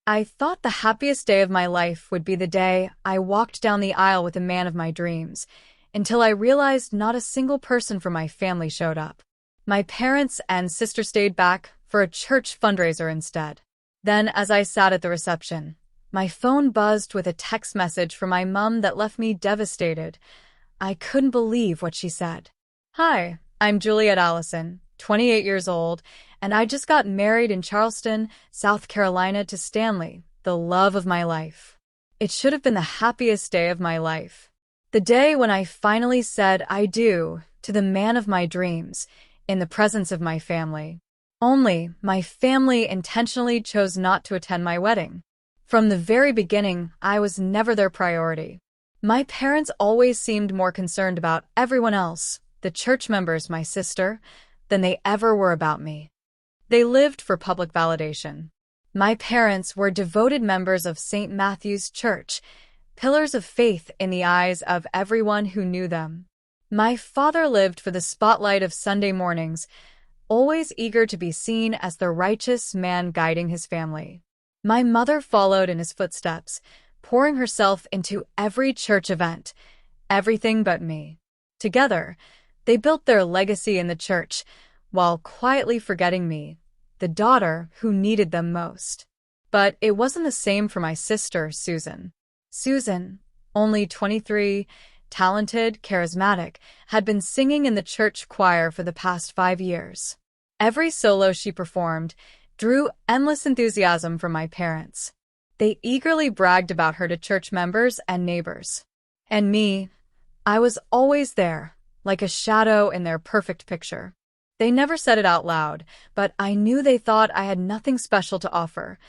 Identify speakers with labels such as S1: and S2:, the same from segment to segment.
S1: I thought the happiest day of my life would be the day I walked down the aisle with the man of my dreams, until I realized not a single person from my family showed up. My parents and sister stayed back for a church fundraiser instead. Then, as I sat at the reception, my phone buzzed with a text message from my mom that left me devastated. I couldn't believe what she said. "Hi, I'm Juliet Allison, 28 years old, and I just got married in Charleston, South Carolina to Stanley, the love of my life." It should have been the happiest day of my life. The day when I finally said I do to the man of my dreams, in the presence of my family. Only, my family intentionally chose not to attend my wedding. From the very beginning, I was never their priority. My parents always seemed more concerned about everyone else, the church members, my sister, than they ever were about me. They lived for public validation. My parents were devoted members of St. Matthew's Church, pillars of faith in the eyes of everyone who knew them. My father lived for the spotlight of Sunday mornings, always eager to be seen as the righteous man guiding his family. My mother followed in his footsteps, pouring herself into every church event, everything but me. Together, they built their legacy in the church, while quietly forgetting me, the daughter who needed them most. But it wasn't the same for my sister, Susan. Susan, only 23, talented, charismatic, had been singing in the church choir for the past 5 years. Every solo she performed drew endless enthusiasm from my parents. They eagerly bragged about her to church members and neighbors. And me, I was always there, like a shadow in their perfect picture. They never said it out loud, but I knew they thought I had nothing special to offer,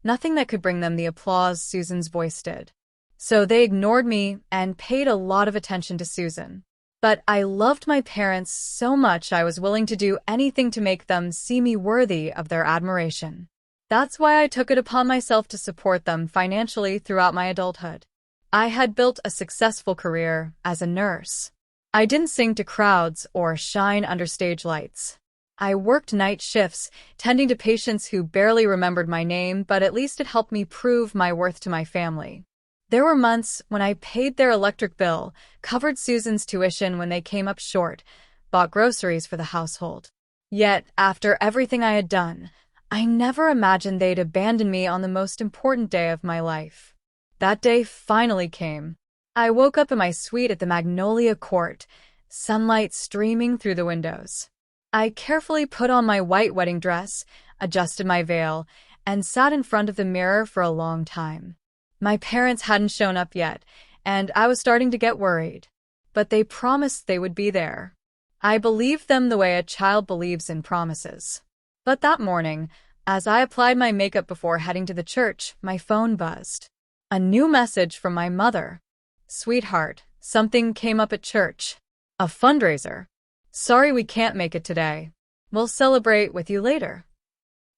S1: nothing that could bring them the applause Susan's voice did. So they ignored me and paid a lot of attention to Susan. But I loved my parents so much I was willing to do anything to make them see me worthy of their admiration. That's why I took it upon myself to support them financially throughout my adulthood. I had built a successful career as a nurse. I didn't sing to crowds or shine under stage lights. I worked night shifts, tending to patients who barely remembered my name, but at least it helped me prove my worth to my family. There were months when I paid their electric bill, covered Susan's tuition when they came up short, bought groceries for the household. Yet, after everything I had done, I never imagined they'd abandon me on the most important day of my life. That day finally came. I woke up in my suite at the Magnolia Court, sunlight streaming through the windows. I carefully put on my white wedding dress, adjusted my veil, and sat in front of the mirror for a long time. My parents hadn't shown up yet, and I was starting to get worried. But they promised they would be there. I believed them the way a child believes in promises. But that morning, as I applied my makeup before heading to the church, my phone buzzed. A new message from my mother. "Sweetheart, something came up at church. A fundraiser. Sorry we can't make it today. We'll celebrate with you later."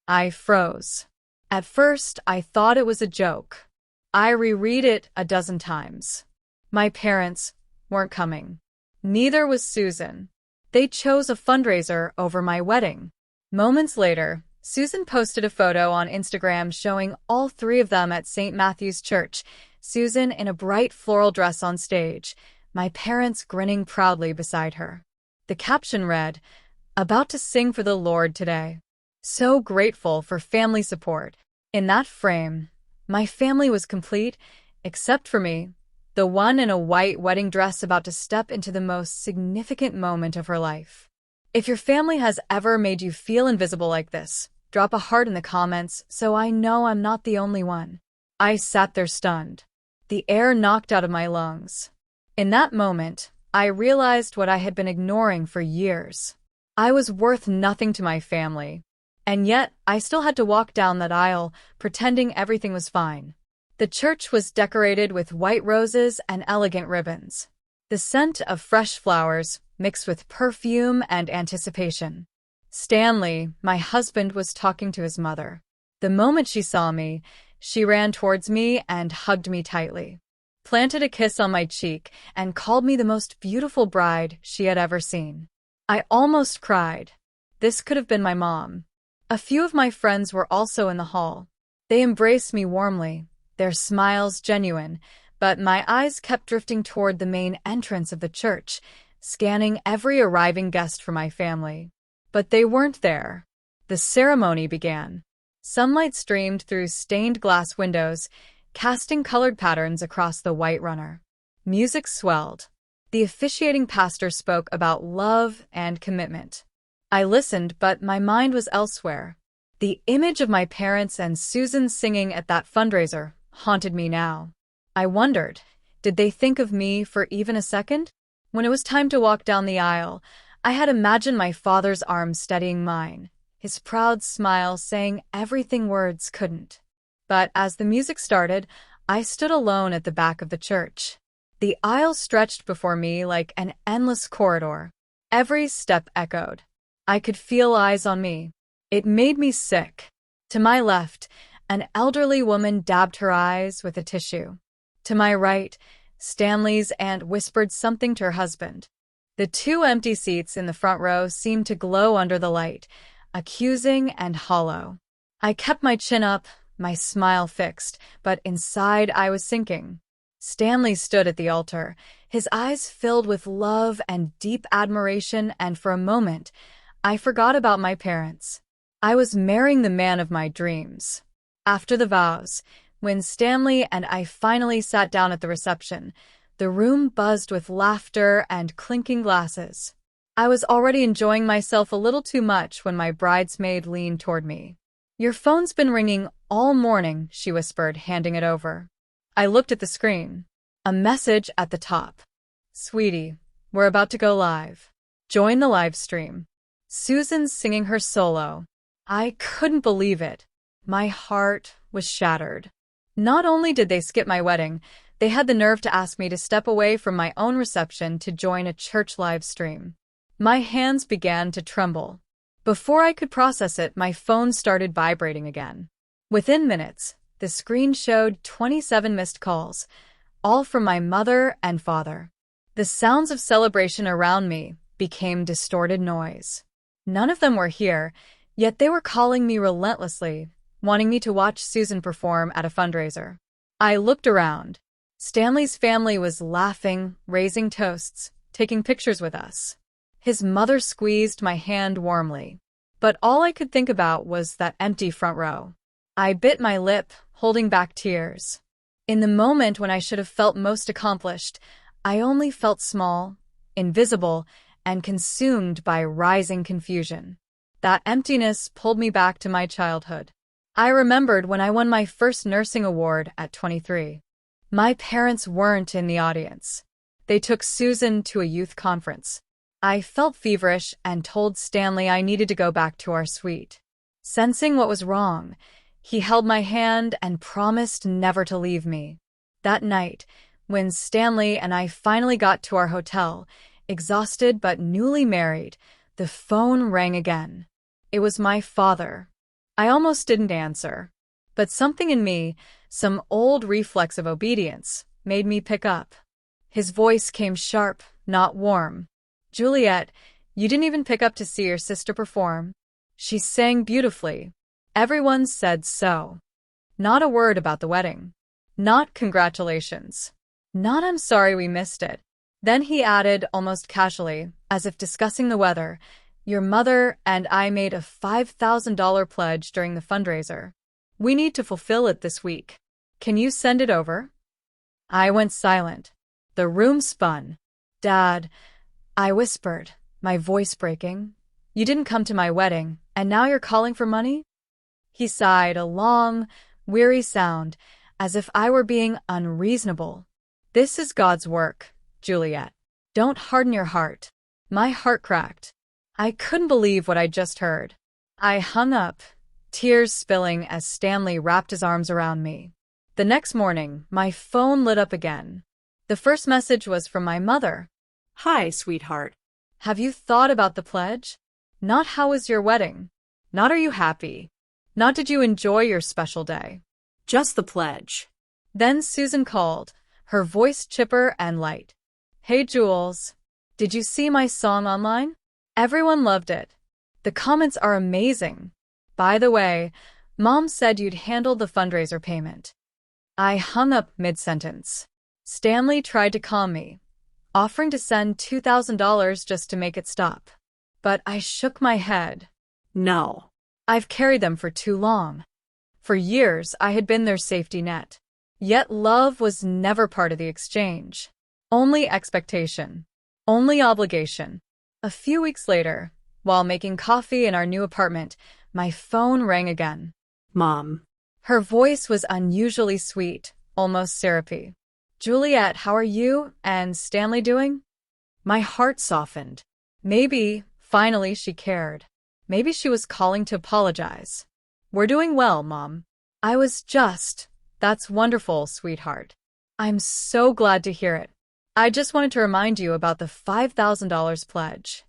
S1: I froze. At first, I thought it was a joke. I reread it a dozen times. My parents weren't coming. Neither was Susan. They chose a fundraiser over my wedding. Moments later, Susan posted a photo on Instagram showing all 3 of them at St. Matthew's Church, Susan in a bright floral dress on stage, my parents grinning proudly beside her. The caption read, "About to sing for the Lord today. So grateful for family support." In that frame, my family was complete, except for me, the one in a white wedding dress about to step into the most significant moment of her life. If your family has ever made you feel invisible like this, drop a heart in the comments so I know I'm not the only one. I sat there stunned, the air knocked out of my lungs. In that moment, I realized what I had been ignoring for years. I was worth nothing to my family. And yet, I still had to walk down that aisle, pretending everything was fine. The church was decorated with white roses and elegant ribbons. The scent of fresh flowers mixed with perfume and anticipation. Stanley, my husband, was talking to his mother. The moment she saw me, she ran towards me and hugged me tightly, planted a kiss on my cheek, and called me the most beautiful bride she had ever seen. I almost cried. This could have been my mom. A few of my friends were also in the hall. They embraced me warmly, their smiles genuine, but my eyes kept drifting toward the main entrance of the church, scanning every arriving guest for my family. But they weren't there. The ceremony began. Sunlight streamed through stained glass windows, casting colored patterns across the white runner. Music swelled. The officiating pastor spoke about love and commitment. I listened, but my mind was elsewhere. The image of my parents and Susan singing at that fundraiser haunted me now. I wondered, did they think of me for even a second? When it was time to walk down the aisle, I had imagined my father's arm steadying mine, his proud smile saying everything words couldn't. But as the music started, I stood alone at the back of the church. The aisle stretched before me like an endless corridor. Every step echoed. I could feel eyes on me. It made me sick. To my left, an elderly woman dabbed her eyes with a tissue. To my right, Stanley's aunt whispered something to her husband. The two empty seats in the front row seemed to glow under the light, accusing and hollow. I kept my chin up, my smile fixed, but inside I was sinking. Stanley stood at the altar, his eyes filled with love and deep admiration, and for a moment, I forgot about my parents. I was marrying the man of my dreams. After the vows, when Stanley and I finally sat down at the reception, the room buzzed with laughter and clinking glasses. I was already enjoying myself a little too much when my bridesmaid leaned toward me. "Your phone's been ringing all morning," she whispered, handing it over. I looked at the screen. A message at the top. "Sweetie, we're about to go live. Join the live stream." Susan's singing her solo. I couldn't believe it. My heart was shattered. Not only did they skip my wedding, they had the nerve to ask me to step away from my own reception to join a church live stream. My hands began to tremble. Before I could process it, my phone started vibrating again. Within minutes, the screen showed 27 missed calls, all from my mother and father. The sounds of celebration around me became distorted noise. None of them were here, yet they were calling me relentlessly, wanting me to watch Susan perform at a fundraiser. I looked around. Stanley's family was laughing, raising toasts, taking pictures with us. His mother squeezed my hand warmly. But all I could think about was that empty front row. I bit my lip, holding back tears. In the moment when I should have felt most accomplished, I only felt small, invisible, and consumed by rising confusion. That emptiness pulled me back to my childhood. I remembered when I won my first nursing award at 23. My parents weren't in the audience. They took Susan to a youth conference. I felt feverish and told Stanley I needed to go back to our suite. Sensing what was wrong, he held my hand and promised never to leave me. That night, when Stanley and I finally got to our hotel, exhausted but newly married, the phone rang again. It was my father. I almost didn't answer. But something in me, some old reflex of obedience, made me pick up. His voice came sharp, not warm. "Juliet, you didn't even pick up to see your sister perform. She sang beautifully. Everyone said so. Not a word about the wedding. Not congratulations. Not I'm sorry we missed it." Then he added, almost casually, as if discussing the weather, "Your mother and I made a $5,000 pledge during the fundraiser. We need to fulfill it this week. Can you send it over?" I went silent. The room spun. "Dad," I whispered, my voice breaking, "you didn't come to my wedding, and now you're calling for money?" He sighed, a long, weary sound, as if I were being unreasonable. "This is God's work, Juliet. Don't harden your heart." My heart cracked. I couldn't believe what I'd just heard. I hung up, tears spilling as Stanley wrapped his arms around me. The next morning, my phone lit up again. The first message was from my mother.
S2: "Hi, sweetheart.
S1: Have you thought about the pledge? Not how was your wedding? Not are you happy? Not did you enjoy your special day?
S2: Just the pledge."
S1: Then Susan called, her voice chipper and light. "Hey, Jules. Did you see my song online? Everyone loved it. The comments are amazing. By the way, Mom said you'd handle the fundraiser payment. I hung up mid-sentence. Stanley tried to calm me, offering to send $2,000 just to make it stop. But I shook my head.
S2: No.
S1: I've carried them for too long. For years, I had been their safety net. Yet love was never part of the exchange. Only expectation. Only obligation. A few weeks later, while making coffee in our new apartment, my phone rang again.
S2: Mom.
S1: Her voice was unusually sweet, almost syrupy. Juliet, how are you and Stanley doing? My heart softened. Maybe, finally, she cared. Maybe she was calling to apologize. We're doing well, Mom. That's wonderful, sweetheart. I'm so glad to hear it. I just wanted to remind you about the $5,000 pledge.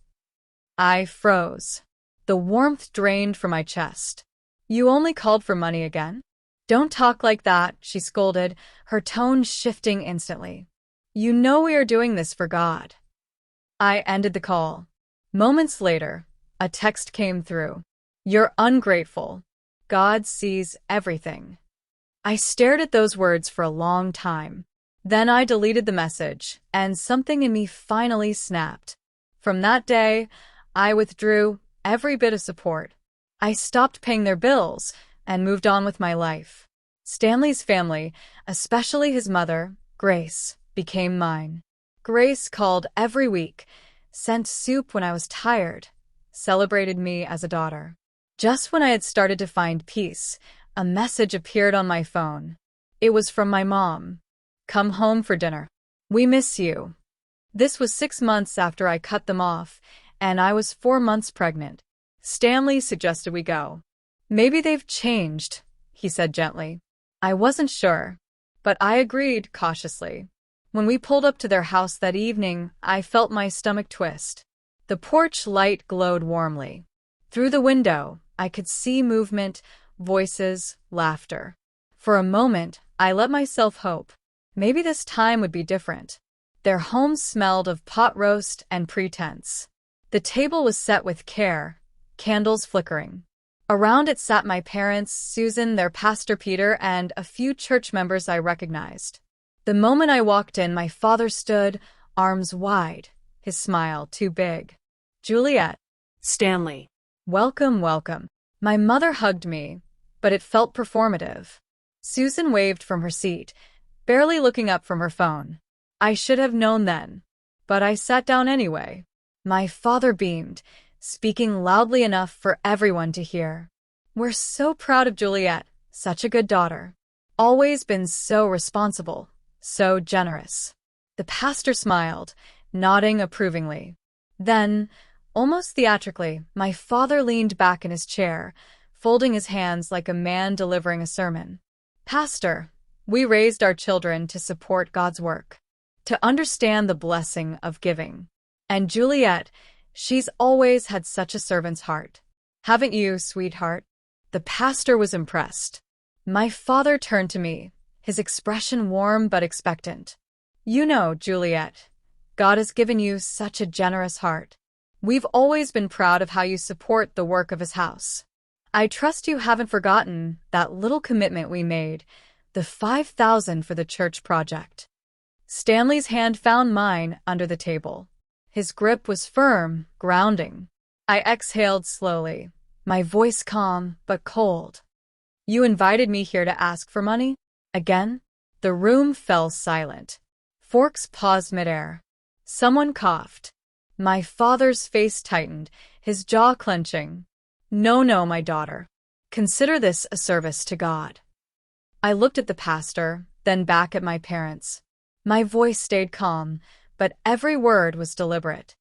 S1: I froze. The warmth drained from my chest. You only called for money again? Don't talk like that, she scolded, her tone shifting instantly. You know we are doing this for God. I ended the call. Moments later, a text came through. You're ungrateful. God sees everything. I stared at those words for a long time. Then I deleted the message, and something in me finally snapped. From that day, I withdrew every bit of support. I stopped paying their bills and moved on with my life. Stanley's family, especially his mother, Grace, became mine. Grace called every week, sent soup when I was tired, celebrated me as a daughter. Just when I had started to find peace, a message appeared on my phone. It was from my mom. Come home for dinner. We miss you. This was 6 months after I cut them off, and I was 4 months pregnant. Stanley suggested we go. Maybe they've changed, he said gently. I wasn't sure, but I agreed cautiously. When we pulled up to their house that evening, I felt my stomach twist. The porch light glowed warmly. Through the window, I could see movement, voices, laughter. For a moment, I let myself hope. Maybe this time would be different. Their home smelled of pot roast and pretense. The table was set with care, candles flickering. Around it sat my parents, Susan, their pastor Peter, and a few church members I recognized. The moment I walked in, my father stood, arms wide, his smile too big. Juliet.
S2: Stanley.
S1: Welcome, welcome. My mother hugged me, but it felt performative. Susan waved from her seat, barely looking up from her phone. I should have known then, but I sat down anyway. My father beamed, speaking loudly enough for everyone to hear. We're so proud of Juliet, such a good daughter. Always been so responsible, so generous. The pastor smiled, nodding approvingly. Then, almost theatrically, my father leaned back in his chair, folding his hands like a man delivering a sermon. Pastor, we raised our children to support God's work, to understand the blessing of giving. And Juliet, she's always had such a servant's heart. Haven't you, sweetheart? The pastor was impressed. My father turned to me, his expression warm but expectant. You know, Juliet, God has given you such a generous heart. We've always been proud of how you support the work of His house. I trust you haven't forgotten that little commitment we made, the $5,000 for the church project. Stanley's hand found mine under the table. His grip was firm, grounding. I exhaled slowly, my voice calm but cold. You invited me here to ask for money? Again? The room fell silent. Forks paused midair. Someone coughed. My father's face tightened, his jaw clenching. No, my daughter. Consider this a service to God. I looked at the pastor, then back at my parents. My voice stayed calm, but every word was deliberate.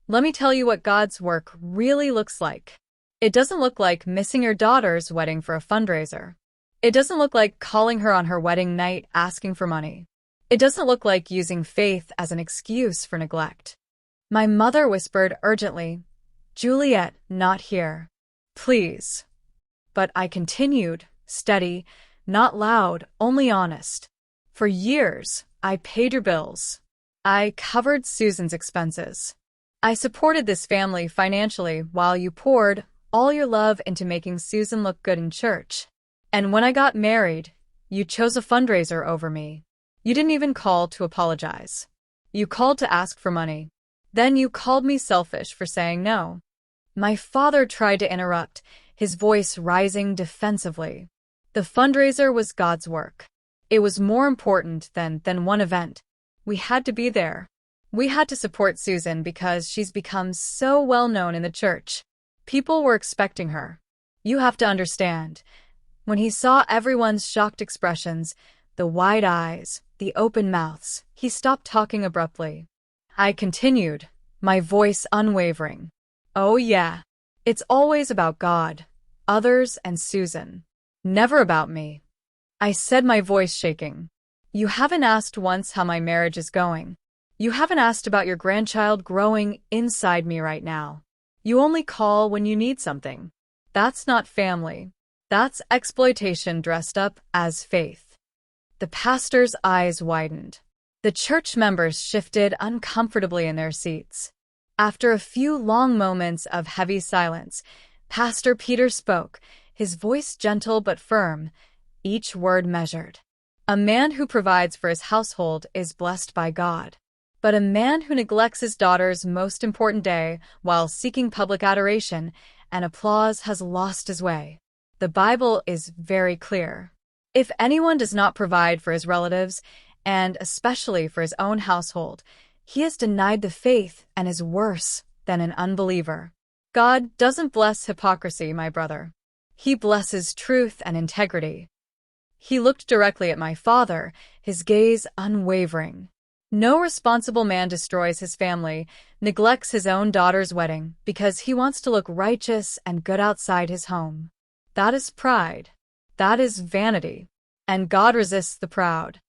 S1: Let me tell you what God's work really looks like. It doesn't look like missing your daughter's wedding for a fundraiser. It doesn't look like calling her on her wedding night asking for money. It doesn't look like using faith as an excuse for neglect. My mother whispered urgently, Juliet, not here. Please. But I continued, steady, not loud, only honest. For years, I paid your bills. I covered Susan's expenses. I supported this family financially while you poured all your love into making Susan look good in church. And when I got married, you chose a fundraiser over me. You didn't even call to apologize. You called to ask for money. Then you called me selfish for saying no. My father tried to interrupt, his voice rising defensively. The fundraiser was God's work. It was more important than one event. We had to be there. We had to support Susan because she's become so well known in the church. People were expecting her. You have to understand. When he saw everyone's shocked expressions, the wide eyes, the open mouths, he stopped talking abruptly. I continued, my voice unwavering. Oh yeah, it's always about God, others, and Susan. Never about me. I said, my voice shaking. You haven't asked once how my marriage is going. You haven't asked about your grandchild growing inside me right now. You only call when you need something. That's not family. That's exploitation dressed up as faith. The pastor's eyes widened. The church members shifted uncomfortably in their seats. After a few long moments of heavy silence, Pastor Peter spoke, his voice gentle but firm, each word measured. A man who provides for his household is blessed by God. But a man who neglects his daughter's most important day while seeking public adoration and applause has lost his way. The Bible is very clear. If anyone does not provide for his relatives, and especially for his own household, he has denied the faith and is worse than an unbeliever. God doesn't bless hypocrisy, my brother. He blesses truth and integrity. He looked directly at my father, his gaze unwavering. No responsible man destroys his family, neglects his own daughter's wedding because he wants to look righteous and good outside his home. That is pride. That is vanity. And God resists the proud.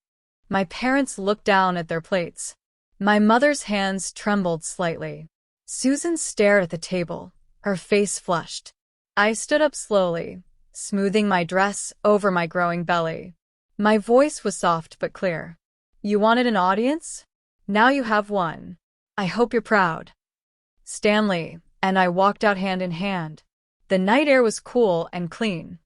S1: My parents looked down at their plates. My mother's hands trembled slightly. Susan stared at the table, her face flushed. I stood up slowly, smoothing my dress over my growing belly. My voice was soft but clear. You wanted an audience? Now you have one. I hope you're proud. Stanley and I walked out hand in hand. The night air was cool and clean.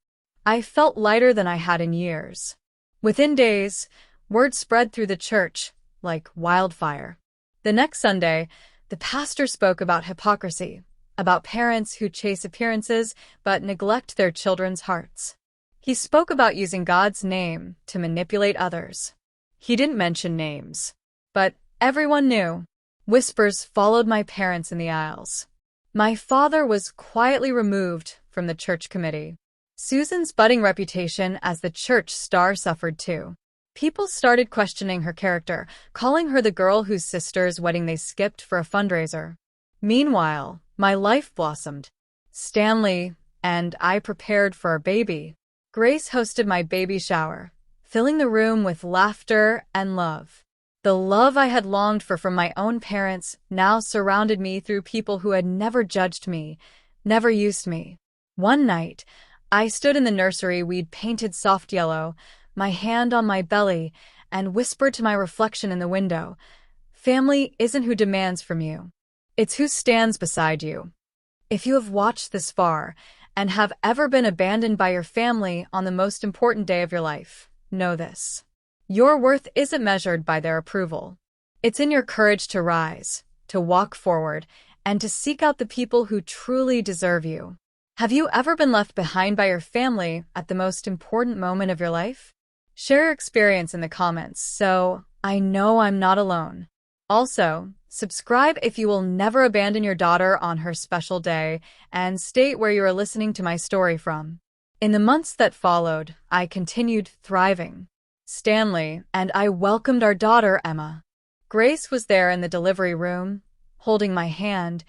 S1: I felt lighter than I had in years. Within days, word spread through the church like wildfire. The next Sunday, the pastor spoke about hypocrisy, about parents who chase appearances but neglect their children's hearts. He spoke about using God's name to manipulate others. He didn't mention names, but everyone knew. Whispers followed my parents in the aisles. My father was quietly removed from the church committee. Susan's budding reputation as the church star suffered too. People started questioning her character, calling her the girl whose sister's wedding they skipped for a fundraiser. Meanwhile, my life blossomed. Stanley and I prepared for our baby. Grace hosted my baby shower, filling the room with laughter and love. The love I had longed for from my own parents now surrounded me through people who had never judged me, never used me. One night, I stood in the nursery we'd painted soft yellow, my hand on my belly, and whispered to my reflection in the window, "Family isn't who demands from you. It's who stands beside you." If you have watched this far and have ever been abandoned by your family on the most important day of your life, know this. Your worth isn't measured by their approval. It's in your courage to rise, to walk forward, and to seek out the people who truly deserve you. Have you ever been left behind by your family at the most important moment of your life? Share your experience in the comments so I know I'm not alone. Also, subscribe if you will never abandon your daughter on her special day, and state where you are listening to my story from. In the months that followed, I continued thriving. Stanley and I welcomed our daughter, Emma. Grace was there in the delivery room, holding my hand,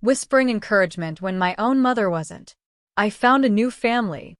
S1: whispering encouragement when my own mother wasn't. I found a new family,